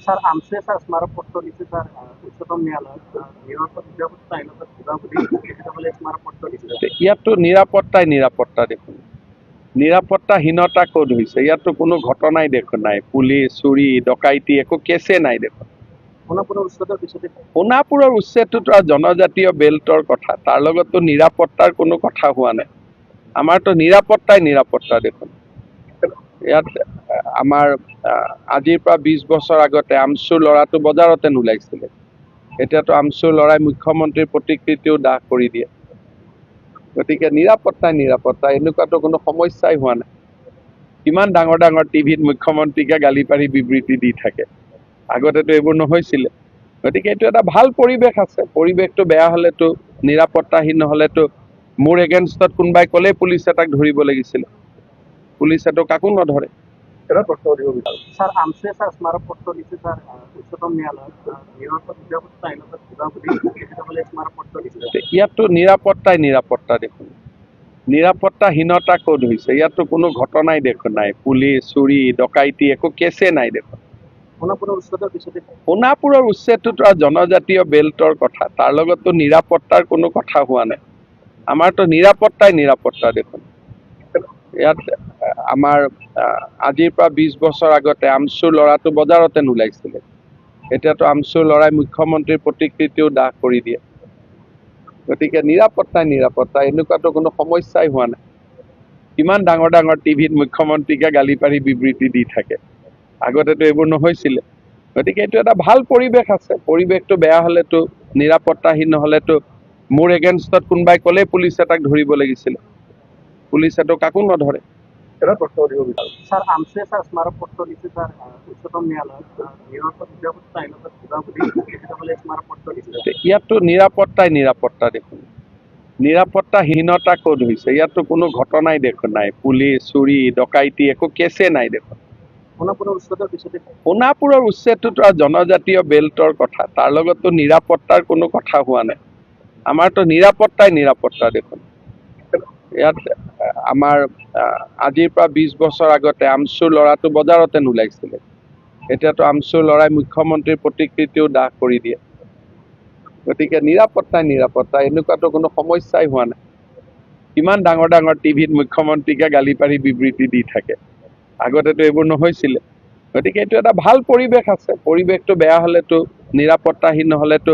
Sir আমসে sir স্মারকপত্র দিচ্ছে sir উচ্চতম ন্যায়ালয় নিরাপদ নিরাপত্তা আইনত বিভাগী বলে স্মারকপত্র দিচ্ছে। ইয়াতো নিরাপত্তা দেখুন নিরাপত্তাহীনতা ক'ত হৈছে ইয়াতো কোনো ঘটনাই দেখোন নাই পুলিচ চুৰি ডকাইতি একো কেছে নাই দেখোন সোনাপুৰৰ উচ্ছেদৰ পিছতে সোণাপুৰৰ উচ্ছেদটোতো আৰু জনজাতীয় বেল্টৰ কথা তাৰ লগততো নিৰাপত্তাৰ কোনো কথা হোৱা নাই আমাৰতো নিৰাপত্তা দেখোন ইয়াত আমাৰ আজিৰ পৰা 20 বছৰ আগতে আমচুৰ ল'ৰাটো বজাৰতে নোলাইছিলে এতিয়াতো আমচুৰ ল'ৰাই মুখ্যমন্ত্ৰীৰ প্ৰতিকৃতিও দাহ কৰি দিয়ে গতিকে নিৰাপত্তা এনেকুৱাতো কোনো সমস্যাই হোৱা নাই কিমান ডাঙৰ টিভিত মুখ্যমন্ত্ৰীকে গালি পাৰি বিবৃতি দি থাকে আগতেতো এইবোৰ নহৈছিলে গতিকে এইটো এটা ভাল পৰিৱেশ আছে পৰিৱেশটো বেয়া হ'লেতো নিৰাপত্তাহীন নহ'লেতো মোৰ এগেইনষ্টত কোনোবাই ক'লেই পুলিচে তাক ধৰিব লাগিছিলে পুলিচেতো কাকো নধৰে স্যাৰ আমসে স্যাৰ স্মাৰকপত্ৰ দিচ্ছে স্যাৰ উচ্চতম ন্যায়ালয় নিৰাপদ নিৰাপত্তা আইনত বিভাগী বলে স্মাৰকপত্ৰ দিচ্ছে। ইয়াতো নিৰাপত্তা দেখোন নিৰাপত্তাহীনতা ক'ত হৈছে ইয়াতো কোনো ঘটনাই দেখোন নাই পুলিচ চুৰি ডকাইতি একো কেছে নাই দেখোন সোনাপুৰৰ উচ্ছেদৰ পিছতে সোণাপুৰৰ উচ্ছেদটোতো আৰু জনজাতীয় বেল্টৰ কথা তাৰ লগততো নিৰাপত্তাৰ কোনো কথা হোৱা নাই আমাৰতো নিৰাপত্তা দেখোন ইয়াত আমাৰ আজিৰ পৰা 20 বছৰ আগতে আমচুৰ ল'ৰাটো বজাৰতে নোলাইছিলে এতিয়াতো আমচুৰ ল'ৰাই মুখ্যমন্ত্ৰীৰ প্ৰতিকৃতিও দাহ কৰি দিয়ে গতিকে নিৰাপত্তা এনেকুৱাতো কোনো সমস্যাই হোৱা নাই কিমান ডাঙৰ টিভিত মুখ্যমন্ত্ৰীকে গালি পাৰি বিবৃতি দি থাকে আগতেতো এইবোৰ নহৈছিলে গতিকে এইটো এটা ভাল পৰিৱেশ আছে পৰিৱেশটো বেয়া হ'লেতো নিৰাপত্তাহীন নহ'লেতো মোৰ এগেইনষ্টত কোনোবাই ক'লেই পুলিচে তাক ধৰিব লাগিছিলে পুলিচেতো কাকো নধৰে স্যাৰ আমসে স্যাৰ স্মাৰকপত্ৰ দিচ্ছে স্যাৰ উচ্চতম ন্যায়ালয় নিৰাপদ নিৰাপত্তা আইনত বিভাগী বলে স্মাৰকপত্ৰ দিচ্ছে। ইয়াতো নিৰাপত্তা দেখোন নিৰাপত্তাহীনতা ক'ত হৈছে ইয়াতো কোনো ঘটনাই দেখোন নাই পুলিচ চুৰি ডকাইতি একো কেছে নাই দেখোন সোনাপুৰৰ উচ্ছেদৰ পিছতে সোণাপুৰৰ উচ্ছেদটোতো আৰু জনজাতীয় বেল্টৰ কথা তাৰ লগততো নিৰাপত্তাৰ কোনো কথা হোৱা নাই আমাৰতো নিৰাপত্তা দেখোন ইয়াত আমাৰ আজিৰ পৰা 20 বছৰ আগতে আমচুৰ ল'ৰাটো বজাৰতে নোলাইছিলে এতিয়াতো আমচুৰ ল'ৰাই মুখ্যমন্ত্ৰীৰ প্ৰতিকৃতিও দাহ কৰি দিয়ে গতিকে নিৰাপত্তা এনেকুৱাতো কোনো সমস্যাই হোৱা নাই কিমান ডাঙৰ টিভিত মুখ্যমন্ত্ৰীকে গালি পাৰি বিবৃতি দি থাকে আগতেতো এইবোৰ নহৈছিলে গতিকে এইটো এটা ভাল পৰিৱেশ আছে পৰিৱেশটো বেয়া হ'লেতো নিৰাপত্তাহীন নহ'লেতো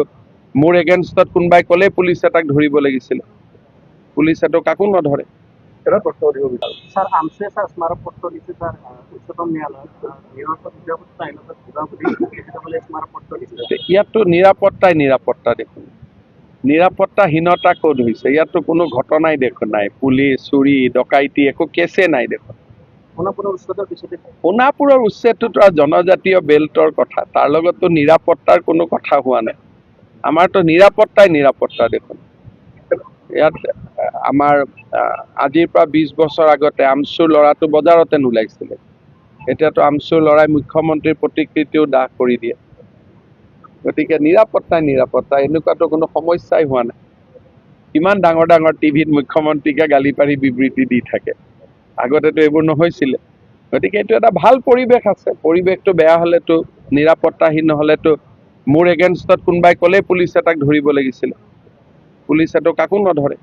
মোৰ এগেইনষ্টত কোনোবাই ক'লেই পুলিচে তাক ধৰিব লাগিছিলে পুলিচেতো কাকো নধৰে স্যাৰ আমসে স্যাৰ স্মাৰকপত্ৰ দিচ্ছে স্যাৰ উচ্চতম ন্যায়ালয় নিৰাপদ নিৰাপত্তা আইনত বিভাগী বলে স্মাৰকপত্ৰ দিচ্ছে। ইয়াতো নিৰাপত্তা দেখোন নিৰাপত্তাহীনতা ক'ত হৈছে ইয়াতো কোনো ঘটনাই দেখোন নাই পুলিচ চুৰি ডকাইতি একো কেছে নাই দেখোন সোনাপুৰৰ উচ্ছেদৰ পিছতে সোণাপুৰৰ উচ্ছেদটোতো আৰু জনজাতীয় বেল্টৰ কথা তাৰ লগততো নিৰাপত্তাৰ কোনো কথা হোৱা নাই আমাৰতো নিৰাপত্তা দেখোন ইয়াত আমাৰ আজিৰ পৰা 20 বছৰ আগতে আমচুৰ ল'ৰাটো বজাৰতে নোলাইছিলে এতিয়াতো আমচুৰ ল'ৰাই মুখ্যমন্ত্ৰীৰ প্ৰতিকৃতিও দাহ কৰি দিয়ে গতিকে নিৰাপত্তা এনেকুৱাতো কোনো সমস্যাই হোৱা নাই কিমান ডাঙৰ টিভিত মুখ্যমন্ত্ৰীকে গালি পাৰি বিবৃতি দি থাকে আগতেতো এইবোৰ নহৈছিলে গতিকে এইটো এটা ভাল পৰিৱেশ আছে পৰিৱেশটো বেয়া হ'লেতো নিৰাপত্তাহীন নহ'লেতো মোৰ এগেইনষ্টত কোনোবাই ক'লেই পুলিচে তাক ধৰিব লাগিছিলে পুলিচেতো কাকো নধৰে